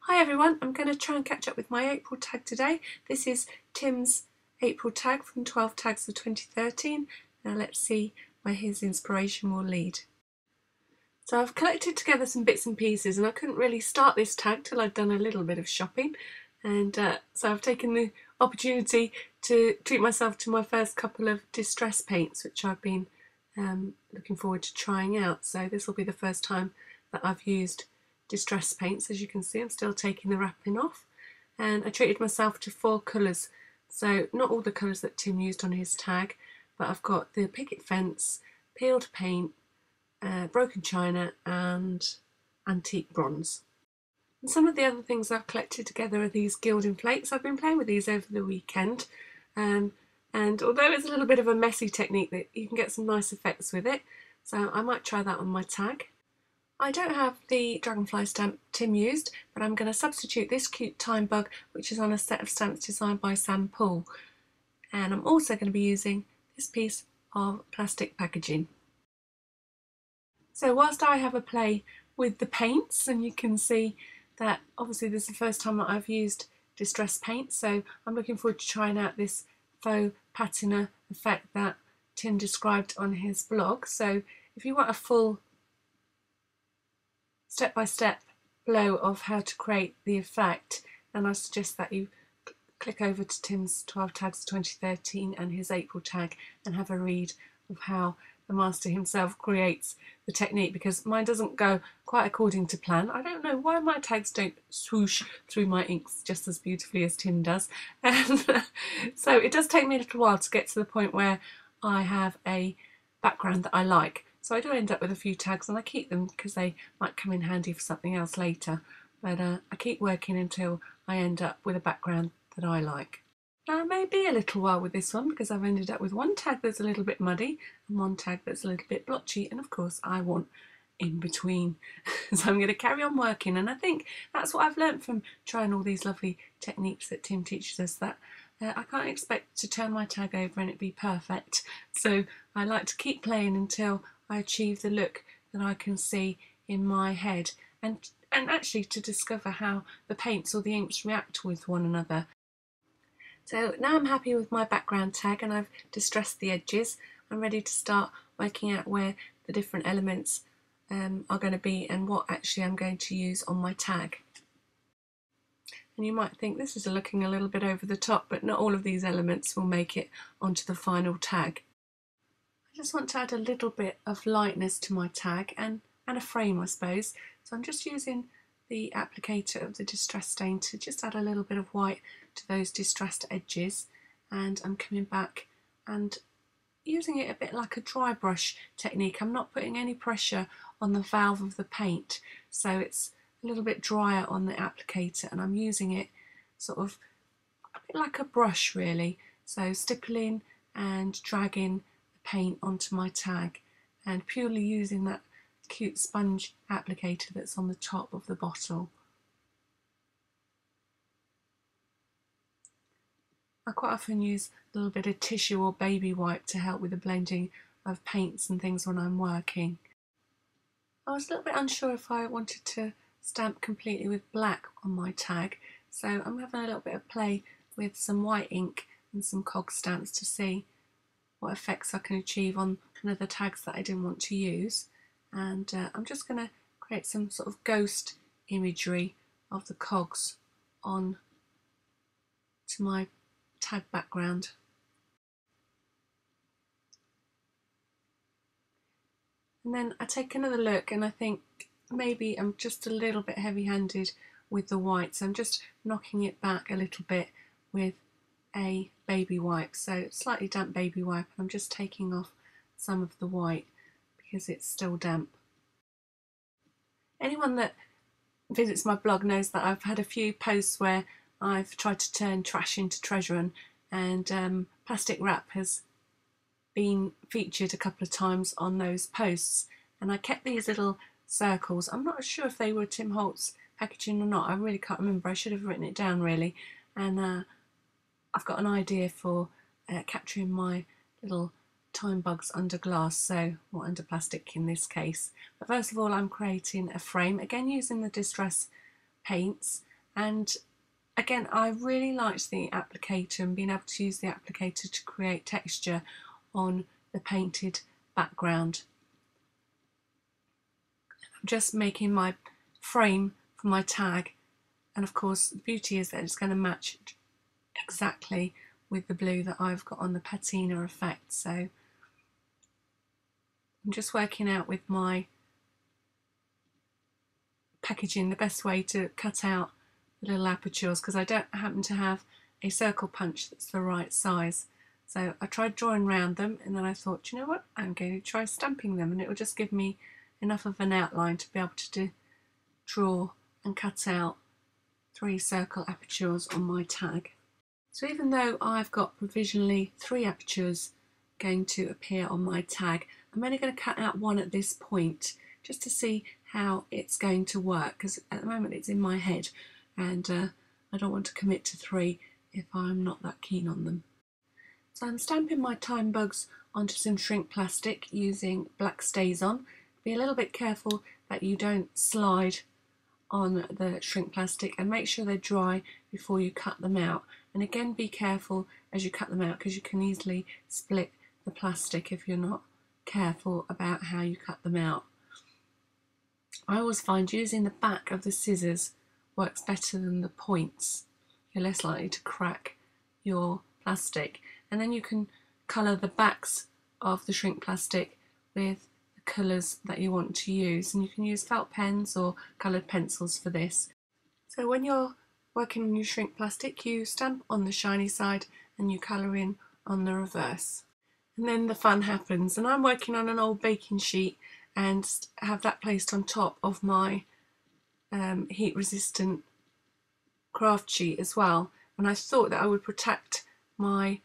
Hi everyone, I'm going to try and catch up with my April tag today. This is Tim's April tag from 12 tags of 2013. Now let's see where his inspiration will lead. So I've collected together some bits and pieces and I couldn't really start this tag till I'd done a little bit of shopping, and so I've taken the opportunity to treat myself to my first couple of distress paints which I've been looking forward to trying out. So this will be the first time that I've used distress paints. As you can see, I'm still taking the wrapping off, and I treated myself to 4 colours. So not all the colours that Tim used on his tag, but I've got the picket fence, peeled paint, broken china and antique bronze. And some of the other things I've collected together are these gilding flakes. I've been playing with these over the weekend, and although it's a little bit of a messy technique, that you can get some nice effects with it, so I might try that on my tag. I don't have the dragonfly stamp Tim used, but I'm going to substitute this cute time bug which is on a set of stamps designed by Sam Poole, and I'm also going to be using this piece of plastic packaging. So whilst I have a play with the paints, and you can see that obviously this is the first time that I've used distress paint, so I'm looking forward to trying out this faux patina effect that Tim described on his blog. So if you want a full step-by-step flow of how to create the effect, then I suggest that you click over to Tim's 12 tags 2013 and his April tag and have a read of how the master himself creates the technique, because mine doesn't go quite according to plan. I don't know why my tags don't swoosh through my inks just as beautifully as Tim does, and so it does take me a little while to get to the point where I have a background that I like. So I do end up with a few tags and I keep them because they might come in handy for something else later, but I keep working until I end up with a background that I like. Now, it may be a little while with this one because I've ended up with one tag that's a little bit muddy and one tag that's a little bit blotchy, and of course I want in between. So I'm going to carry on working, and I think that's what I've learnt from trying all these lovely techniques that Tim teaches us, that I can't expect to turn my tag over and it be perfect. So I like to keep playing until I achieve the look that I can see in my head, and actually to discover how the paints or the inks react with one another. So now I'm happy with my background tag and I've distressed the edges. I'm ready to start working out where the different elements are going to be and what actually I'm going to use on my tag. And you might think this is looking a little bit over the top, but not all of these elements will make it onto the final tag. I just want to add a little bit of lightness to my tag and a frame, I suppose. So I'm just using the applicator of the distress stain to just add a little bit of white to those distressed edges, and I'm coming back and using it a bit like a dry brush technique. I'm not putting any pressure on the valve of the paint, so it's a little bit drier on the applicator, and I'm using it sort of a bit like a brush really, so stippling and dragging paint onto my tag and purely using that cute sponge applicator that's on the top of the bottle. I quite often use a little bit of tissue or baby wipe to help with the blending of paints and things when I'm working. I was a little bit unsure if I wanted to stamp completely with black on my tag, so I'm having a little bit of play with some white ink and some cog stamps to see what effects I can achieve on one of the tags that I didn't want to use. And I'm just going to create some sort of ghost imagery of the cogs on to my tag background. And then I take another look and I think maybe I'm just a little bit heavy-handed with the white, so I'm just knocking it back a little bit with a baby wipe, so slightly damp baby wipe, and I'm just taking off some of the white because it's still damp. Anyone that visits my blog knows that I've had a few posts where I've tried to turn trash into treasure, and plastic wrap has been featured a couple of times on those posts, and I kept these little circles. I'm not sure if they were Tim Holtz packaging or not, I really can't remember, I should have written it down really, and I've got an idea for capturing my little time bugs under glass, or under plastic in this case. But first of all, I'm creating a frame, again using the distress paints, And again, I really liked the applicator and being able to use the applicator to create texture on the painted background. I'm just making my frame for my tag, and of course the beauty is that it's going to match exactly with the blue that I've got on the patina effect. So I'm just working out with my packaging the best way to cut out the little apertures, because I don't happen to have a circle punch that's the right size. So I tried drawing around them, and then I thought, you know what, I'm going to try stamping them, and it will just give me enough of an outline to be able to draw and cut out 3 circle apertures on my tag. So even though I've got provisionally 3 apertures going to appear on my tag, I'm only going to cut out 1 at this point just to see how it's going to work, because at the moment it's in my head and I don't want to commit to 3 if I'm not that keen on them. So I'm stamping my time bugs onto some shrink plastic using black StazOn. Be a little bit careful that you don't slide on the shrink plastic, and make sure they're dry before you cut them out. And again, be careful as you cut them out, because you can easily split the plastic if you're not careful about how you cut them out. I always find using the back of the scissors works better than the points. You're less likely to crack your plastic, and then you can colour the backs of the shrink plastic with the colours that you want to use, and you can use felt pens or coloured pencils for this. So when you're working on your shrink plastic, you stamp on the shiny side and you colour in on the reverse. And then the fun happens, and I'm working on an old baking sheet and have that placed on top of my heat resistant craft sheet as well. And I thought that I would protect my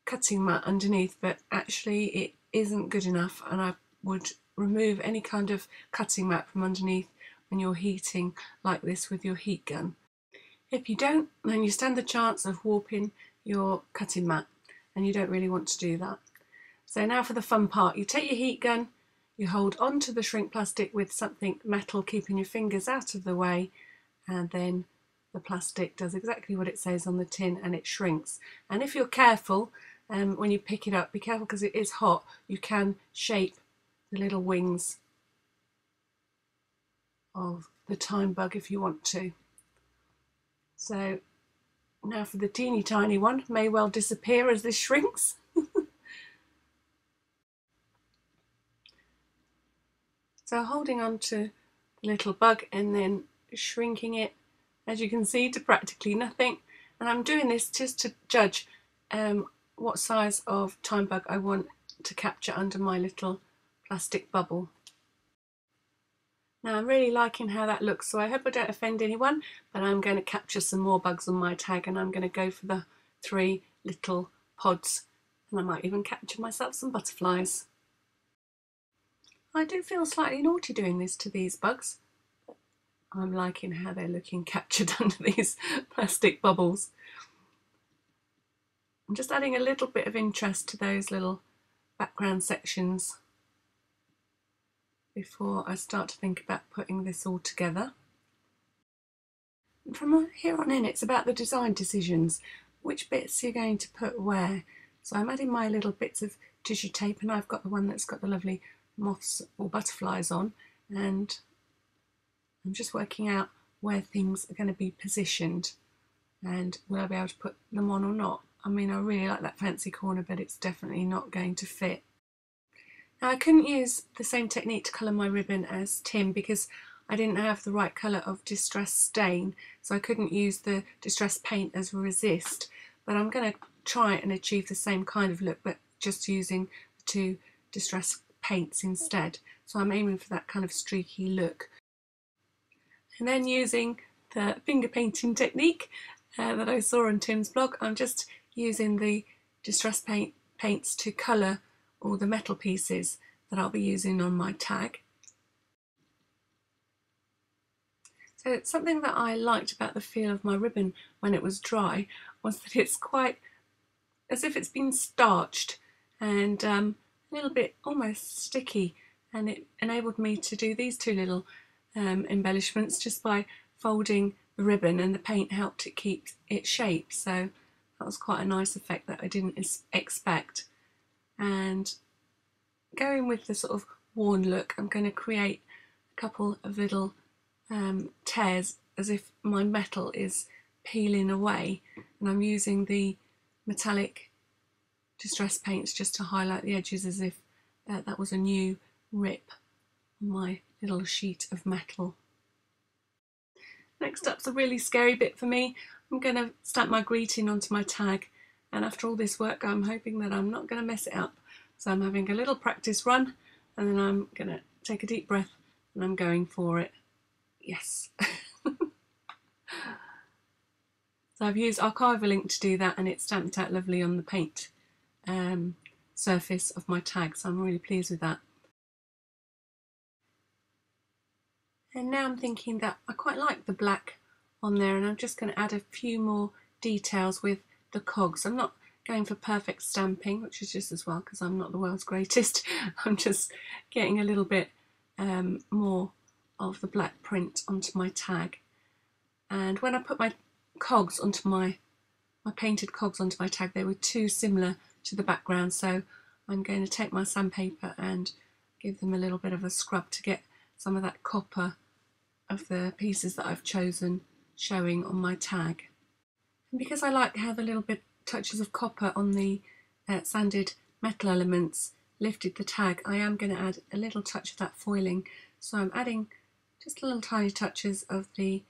cutting mat underneath, but actually it isn't good enough, and I would remove any kind of cutting mat from underneath when you're heating like this with your heat gun. If you don't, then you stand the chance of warping your cutting mat, and you don't really want to do that. So now for the fun part. You take your heat gun, you hold onto the shrink plastic with something metal, keeping your fingers out of the way, and then the plastic does exactly what it says on the tin, and it shrinks. And if you're careful, when you pick it up, be careful because it is hot, you can shape the little wings of the time bug if you want to. So now for the teeny tiny one, may well disappear as this shrinks. So holding on to the little bug and then shrinking it, as you can see, to practically nothing. And I'm doing this just to judge what size of time bug I want to capture under my little plastic bubble. Now I'm really liking how that looks, so I hope I don't offend anyone, but I'm going to capture some more bugs on my tag, and I'm going to go for the 3 little pods, and I might even capture myself some butterflies. I do feel slightly naughty doing this to these bugs. I'm liking how they're looking captured under these plastic bubbles. I'm just adding a little bit of interest to those little background sections before I start to think about putting this all together. And from here on in, it's about the design decisions. Which bits you're going to put where. So I'm adding my little bits of tissue tape, and I've got the one that's got the lovely moths or butterflies on, and I'm just working out where things are going to be positioned and will I be able to put them on or not. I mean, I really like that fancy corner, but it's definitely not going to fit. Now I couldn't use the same technique to colour my ribbon as Tim because I didn't have the right colour of Distress Stain, so I couldn't use the Distress Paint as Resist, but I'm going to try and achieve the same kind of look, but just using the 2 Distress Paints instead. So I'm aiming for that kind of streaky look. And then using the finger painting technique that I saw on Tim's blog, I'm just using the Distress paints to colour all the metal pieces that I'll be using on my tag. So something that I liked about the feel of my ribbon when it was dry was that it's quite as if it's been starched and a little bit almost sticky, and it enabled me to do these 2 little embellishments just by folding the ribbon, and the paint helped it keep its shape, so that was quite a nice effect that I didn't expect. And going with the sort of worn look, I'm going to create a couple of little tears as if my metal is peeling away, and I'm using the metallic distress paints just to highlight the edges as if that was a new rip on my little sheet of metal. Next up's a really scary bit for me. I'm going to stamp my greeting onto my tag, and after all this work I'm hoping that I'm not going to mess it up. So I'm having a little practice run, and then I'm going to take a deep breath and I'm going for it. Yes. So I've used archival ink to do that, and it's stamped out lovely on the paint surface of my tag, so I'm really pleased with that. And now I'm thinking that I quite like the black on there, and I'm just going to add a few more details with the cogs. I'm not going for perfect stamping, which is just as well because I'm not the world's greatest. I'm just getting a little bit more of the black print onto my tag. And when I put my cogs onto my painted cogs onto my tag, they were too similar to the background, so I'm going to take my sandpaper and give them a little bit of a scrub to get some of that copper of the pieces that I've chosen showing on my tag. And because I like how the little bit touches of copper on the sanded metal elements lifted the tag, I am going to add a little touch of that foiling. So I'm adding just little tiny touches of the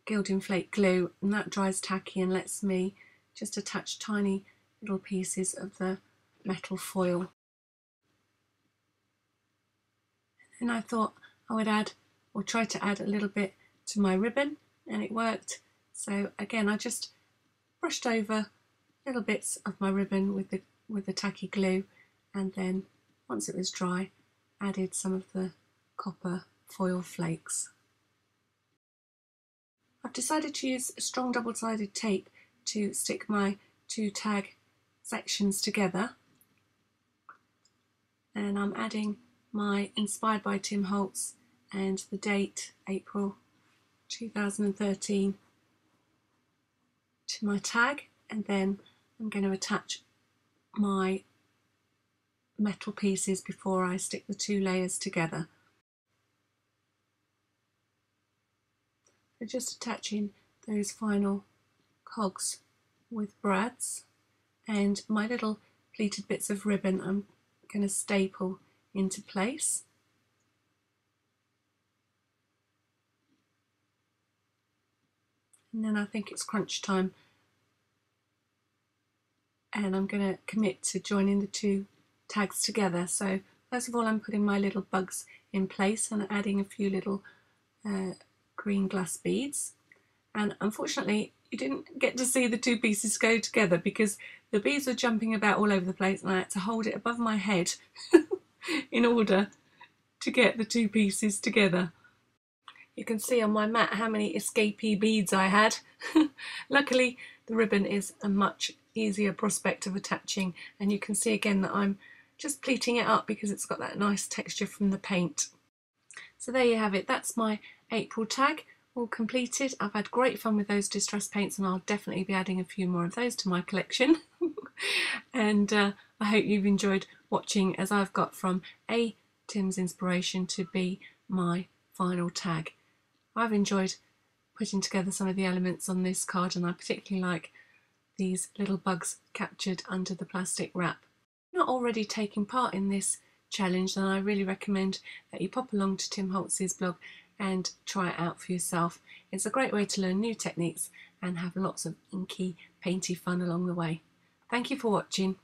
gilding flake glue, and that dries tacky and lets me just attach tiny little pieces of the metal foil. And I thought I would add, or try to add, a little bit to my ribbon, and it worked. So again, I just brushed over little bits of my ribbon with the tacky glue, and then once it was dry, added some of the copper foil flakes. I've decided to use a strong double-sided tape to stick my two tag sections together, and I'm adding my Inspired by Tim Holtz and the date April 2013 to my tag, and then I'm going to attach my metal pieces before I stick the two layers together. So just attaching those final cogs with brads, and my little pleated bits of ribbon I'm going to staple into place. And then I think it's crunch time, and I'm going to commit to joining the two tags together. So first of all, I'm putting my little bugs in place and adding a few little green glass beads. And unfortunately you didn't get to see the two pieces go together because the beads were jumping about all over the place, and I had to hold it above my head in order to get the two pieces together. You can see on my mat how many escapee beads I had. Luckily the ribbon is a much easier prospect of attaching, and you can see again that I'm just pleating it up because it's got that nice texture from the paint. So there you have it, that's my April tag all completed. I've had great fun with those distress paints, and I'll definitely be adding a few more of those to my collection. And I hope you've enjoyed watching as I've got from A, Tim's inspiration, to B, my final tag. I've enjoyed putting together some of the elements on this card, and I particularly like these little bugs captured under the plastic wrap. If you're not already taking part in this challenge, then I really recommend that you pop along to Tim Holtz's blog and try it out for yourself. It's a great way to learn new techniques and have lots of inky, painty fun along the way. Thank you for watching.